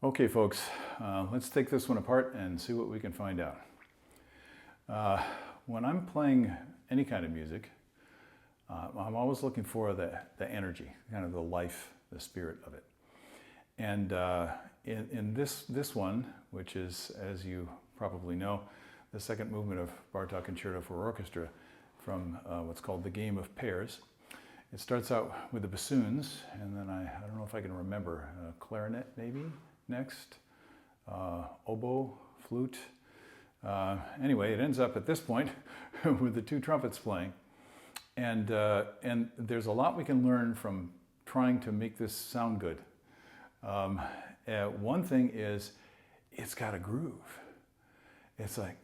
Okay, folks, let's take this one apart and see what we can find out. When I'm playing any kind of music, I'm always looking for the energy, kind of the life, the spirit of it. And in this one, which is, as you probably know, the second movement of Bartok Concerto for Orchestra from what's called the Game of Pairs. It starts out with the bassoons, and then I don't know if I can remember, clarinet maybe next, oboe, flute. Anyway, it ends up at this point with the two trumpets playing. And there's a lot we can learn from trying to make this sound good. One thing is, it's got a groove. It's like,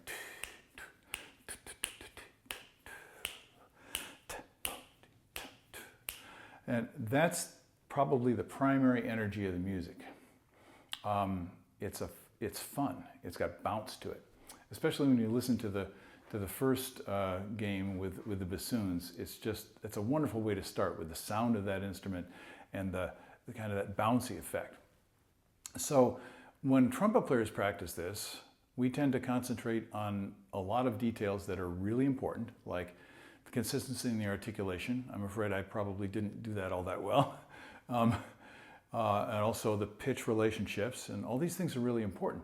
and that's probably the primary energy of the music. It's fun. It's got bounce to it, especially when you listen to the first game with the bassoons. It's a wonderful way to start with the sound of that instrument and the kind of that bouncy effect. So when trumpet players practice this, we tend to concentrate on a lot of details that are really important, like the consistency in the articulation. I'm afraid I probably didn't do that all that well. And also the pitch relationships, and all these things are really important.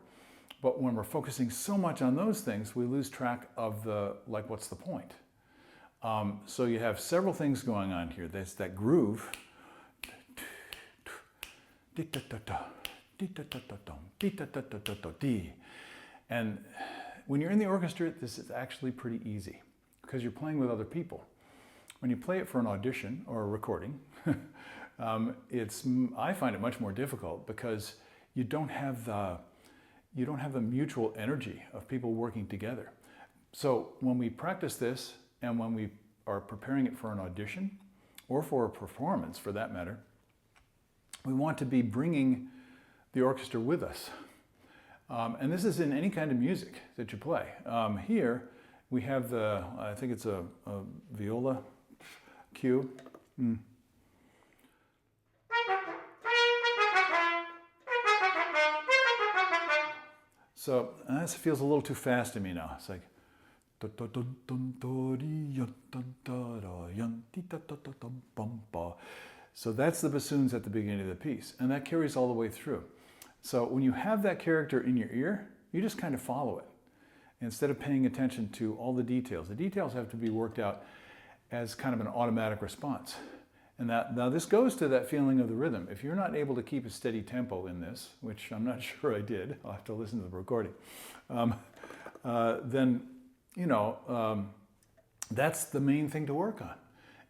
But when we're focusing so much on those things, we lose track of what's the point? So you have several things going on here. There's that groove. And when you're in the orchestra, this is actually pretty easy because you're playing with other people. When you play it for an audition or a recording, I find it much more difficult because you don't have the mutual energy of people working together. So when we practice this and when we are preparing it for an audition or for a performance for that matter, we want to be bringing the orchestra with us. And this is in any kind of music that you play. Here we have I think it's a viola cue. So this feels a little too fast to me now. It's like, so that's the bassoons at the beginning of the piece, and that carries all the way through. So when you have that character in your ear, you just kind of follow it. Instead of paying attention to all the details have to be worked out as kind of an automatic response. And now this goes to that feeling of the rhythm. If you're not able to keep a steady tempo in this, which I'm not sure I did, I'll have to listen to the recording, then, that's the main thing to work on.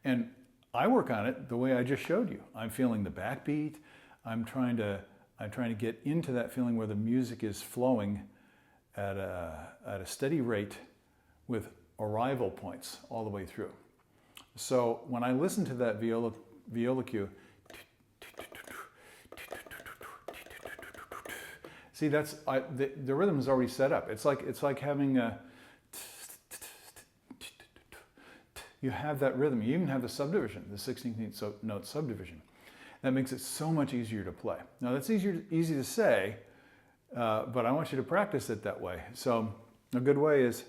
And I work on it the way I just showed you. I'm feeling the backbeat. I'm trying to get into that feeling where the music is flowing at a steady rate with arrival points all the way through. So when I listen to that viola cue, see, that's the rhythm is already set up. It's like having a, you have that rhythm. You even have the subdivision, the 16th note subdivision. That makes it so much easier to play. Now that's easy to say, but I want you to practice it that way. So a good way is,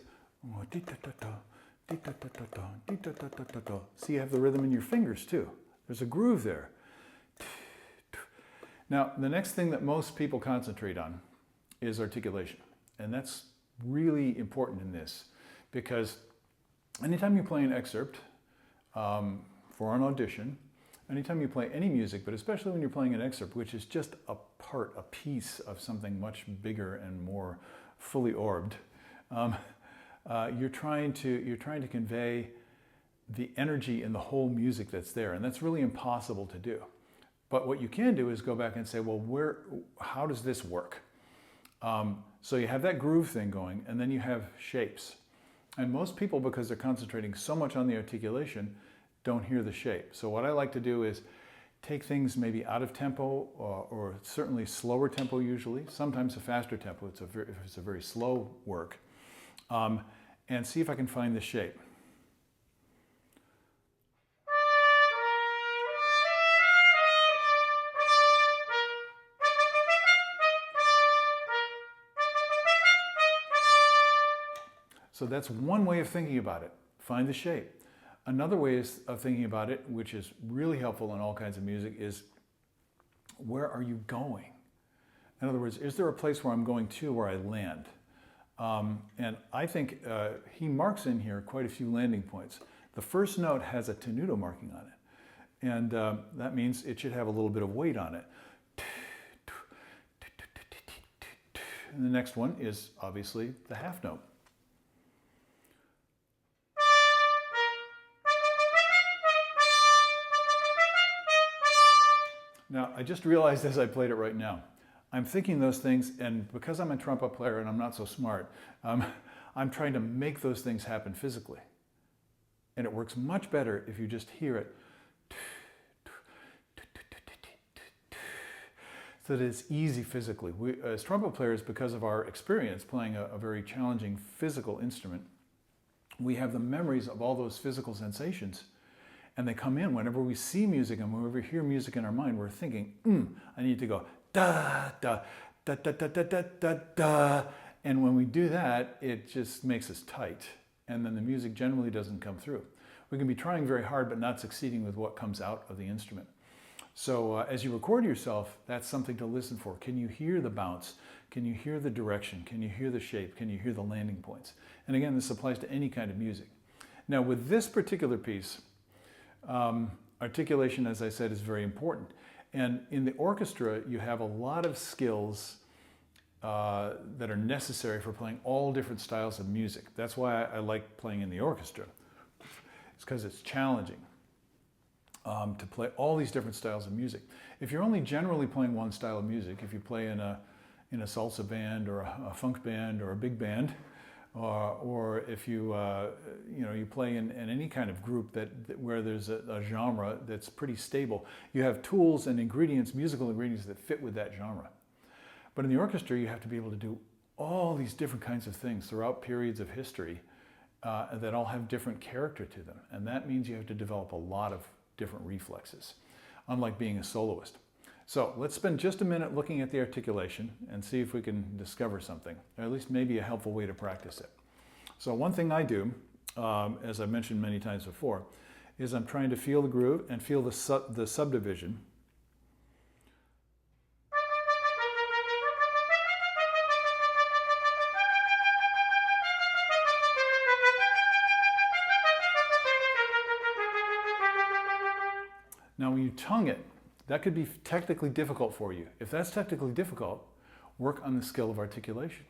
see, you have the rhythm in your fingers too. There's a groove there. Now, the next thing that most people concentrate on is articulation. And that's really important in this because anytime you play an excerpt for an audition, anytime you play any music, but especially when you're playing an excerpt, which is just a piece of something much bigger and more fully orbed, you're trying to convey the energy in the whole music that's there, and that's really impossible to do. But what you can do is go back and say, well, how does this work? So you have that groove thing going, and then you have shapes. And most people, because they're concentrating so much on the articulation, don't hear the shape. So what I like to do is take things maybe out of tempo, or certainly slower tempo usually, sometimes a faster tempo if it's a very slow work, and see if I can find the shape. So that's one way of thinking about it. Find the shape. Another way of thinking about it, which is really helpful in all kinds of music, is where are you going? In other words, is there a place where I'm going to where I land? And I think he marks in here quite a few landing points. The first note has a tenuto marking on it. And that means it should have a little bit of weight on it. And the next one is obviously the half note. Now, I just realized as I played it right now, I'm thinking those things, and because I'm a trumpet player and I'm not so smart, I'm trying to make those things happen physically. And it works much better if you just hear it so that it's easy physically. We, as trumpet players, because of our experience playing a very challenging physical instrument, we have the memories of all those physical sensations. And they come in whenever we see music and whenever we hear music in our mind, we're thinking, I need to go da, da, da, da, da, da, da, da, da. And when we do that, it just makes us tight. And then the music generally doesn't come through. We can be trying very hard, but not succeeding with what comes out of the instrument. So as you record yourself, that's something to listen for. Can you hear the bounce? Can you hear the direction? Can you hear the shape? Can you hear the landing points? And again, this applies to any kind of music. Now with this particular piece, articulation, as I said, is very important. And in the orchestra, you have a lot of skills that are necessary for playing all different styles of music. That's why I like playing in the orchestra. It's because it's challenging to play all these different styles of music. If you're only generally playing one style of music, if you play in a salsa band or a funk band or a big band, or if you you play in any kind of group where there's a genre that's pretty stable, you have tools and ingredients, musical ingredients that fit with that genre. But in the orchestra, you have to be able to do all these different kinds of things throughout periods of history that all have different character to them. And that means you have to develop a lot of different reflexes, unlike being a soloist. So let's spend just a minute looking at the articulation and see if we can discover something, or at least maybe a helpful way to practice it. So one thing I do, as I mentioned many times before, is I'm trying to feel the groove and feel the subdivision. Now when you tongue it, that could be technically difficult for you. If that's technically difficult, work on the skill of articulation.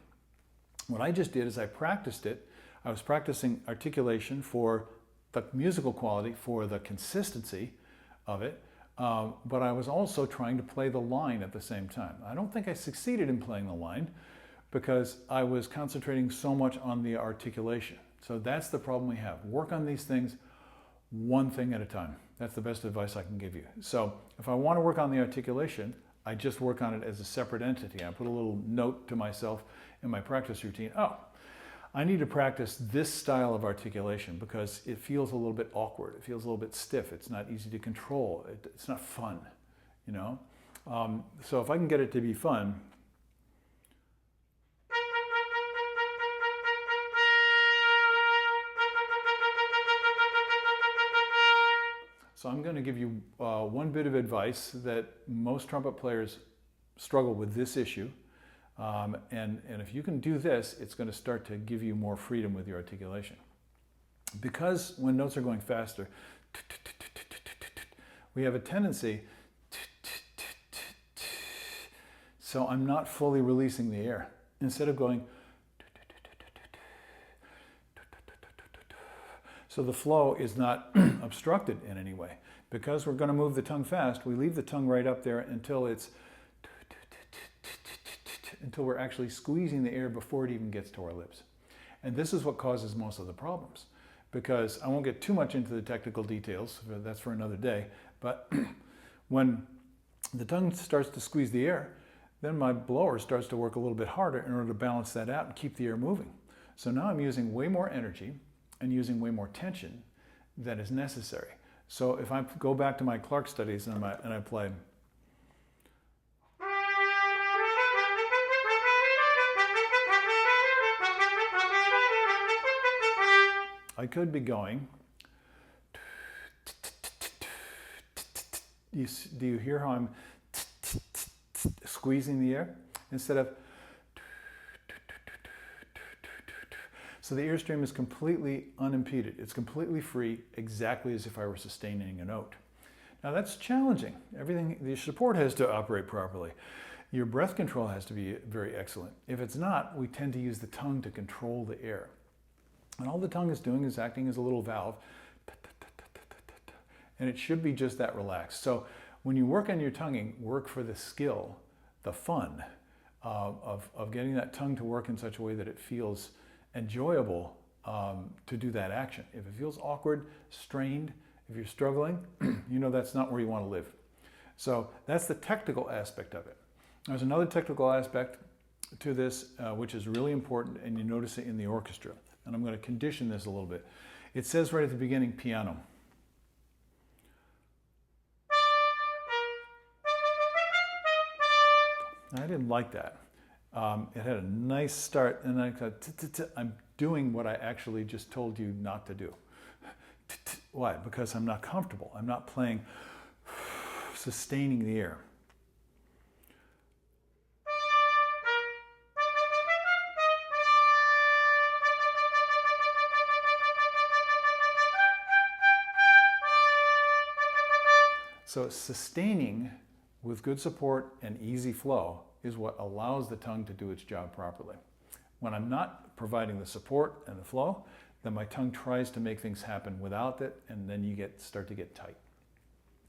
What I just did is I practiced it. I was practicing articulation for the musical quality, for the consistency of it, but I was also trying to play the line at the same time. I don't think I succeeded in playing the line because I was concentrating so much on the articulation. So that's the problem we have. Work on these things one thing at a time. That's the best advice I can give you. So if I want to work on the articulation, I just work on it as a separate entity. I put a little note to myself in my practice routine. Oh, I need to practice this style of articulation because it feels a little bit awkward. It feels a little bit stiff. It's not easy to control. It's not fun, you know? So if I can get it to be fun, so I'm going to give you one bit of advice that most trumpet players struggle with this issue. And if you can do this, it's going to start to give you more freedom with your articulation. Because when notes are going faster, we have a tendency, so I'm not fully releasing the air. Instead of going, so the flow is not obstructed in any way. Because we're going to move the tongue fast, we leave the tongue right up there until we're actually squeezing the air before it even gets to our lips. And this is what causes most of the problems. Because I won't get too much into the technical details, that's for another day, but when the tongue starts to squeeze the air, then my blower starts to work a little bit harder in order to balance that out and keep the air moving. So now I'm using way more energy and using way more tension than is necessary. So if I go back to my Clark studies and I play, I could be going. Do you hear how I'm squeezing the air instead of? So the airstream is completely unimpeded. It's completely free, exactly as if I were sustaining a note. Now that's challenging. Everything, the support has to operate properly. Your breath control has to be very excellent. If it's not, we tend to use the tongue to control the air. And all the tongue is doing is acting as a little valve. And it should be just that relaxed. So when you work on your tonguing, work for the skill, the fun of getting that tongue to work in such a way that it feels enjoyable to do that action. If it feels awkward, strained, if you're struggling, you know that's not where you want to live. So that's the technical aspect of it. There's another technical aspect to this which is really important, and you notice it in the orchestra. And I'm going to condition this a little bit. It says right at the beginning, piano. I didn't like that. It had a nice start, and I thought, I'm doing what I actually just told you not to do. Why? Because I'm not comfortable. I'm not playing, sustaining the air. So sustaining with good support and easy flow is what allows the tongue to do its job properly. When I'm not providing the support and the flow, then my tongue tries to make things happen without it, and then you start to get tight.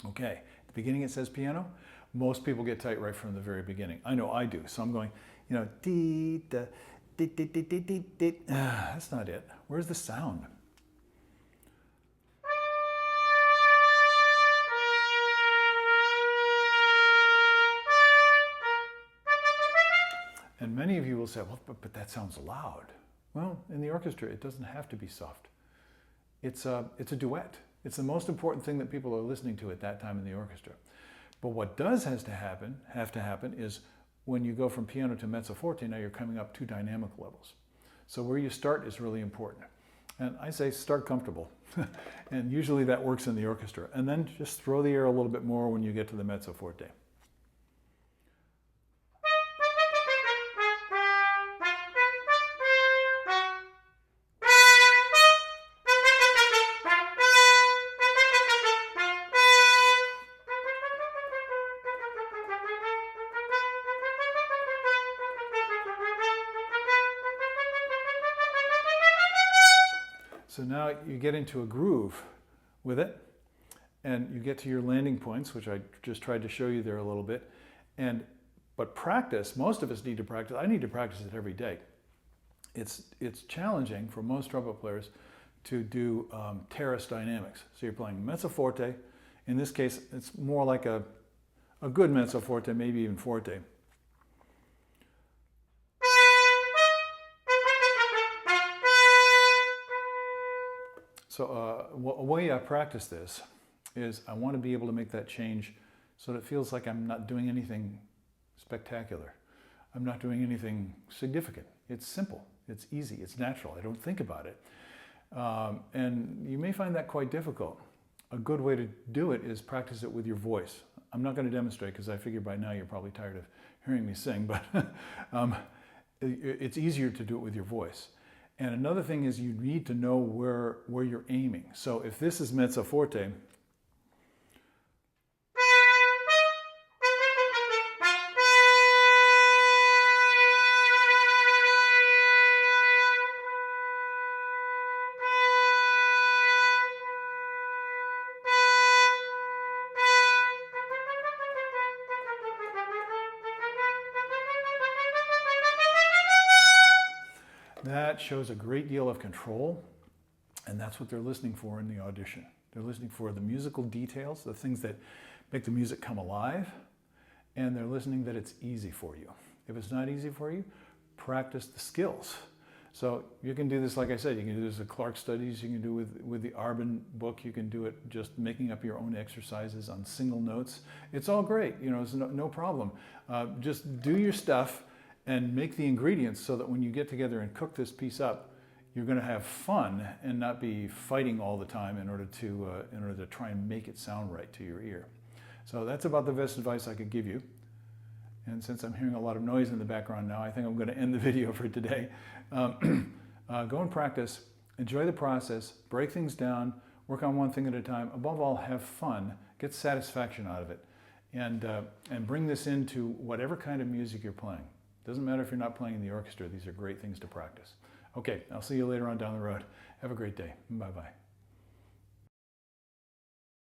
Okay, at the beginning it says piano. Most people get tight right from the very beginning. I know I do. So I'm going, you know, dee, da, dee, dee, dee, dee, dee, dee. That's not it. Where's the sound? And many of you will say, well, but that sounds loud. Well, in the orchestra, it doesn't have to be soft. It's a duet. It's the most important thing that people are listening to at that time in the orchestra. But what does have to happen is when you go from piano to mezzo forte, now you're coming up 2 dynamic levels. So where you start is really important. And I say start comfortable. And usually that works in the orchestra. And then just throw the air a little bit more when you get to the mezzo forte. So now you get into a groove with it, and you get to your landing points, which I just tried to show you there a little bit. But practice, most of us need to practice. I need to practice it every day. It's challenging for most trumpet players to do terrace dynamics. So you're playing mezzo forte. In this case, it's more like a good mezzo forte, maybe even forte. So a way I practice this is I want to be able to make that change so that it feels like I'm not doing anything spectacular. I'm not doing anything significant. It's simple, it's easy, it's natural. I don't think about it. And you may find that quite difficult. A good way to do it is practice it with your voice. I'm not going to demonstrate because I figure by now you're probably tired of hearing me sing, but it's easier to do it with your voice. And another thing is you need to know where you're aiming. So if this is mezzo forte, that shows a great deal of control, and that's what they're listening for in the audition. They're listening for the musical details, the things that make the music come alive, and they're listening that it's easy for you. If it's not easy for you, practice the skills. So you can do this, like I said, you can do this with Clark Studies, you can do it with the Arbin book, you can do it just making up your own exercises on single notes. It's all great, you know, it's no problem. Just do your stuff and make the ingredients so that when you get together and cook this piece up, you're going to have fun and not be fighting all the time in order to try and make it sound right to your ear. So that's about the best advice I could give you. And since I'm hearing a lot of noise in the background now, I think I'm going to end the video for today. Go and practice, enjoy the process, break things down, work on one thing at a time. Above all, have fun, get satisfaction out of it, and bring this into whatever kind of music you're playing. Doesn't matter if you're not playing in the orchestra, these are great things to practice. Okay, I'll see you later on down the road. Have a great day. Bye-bye.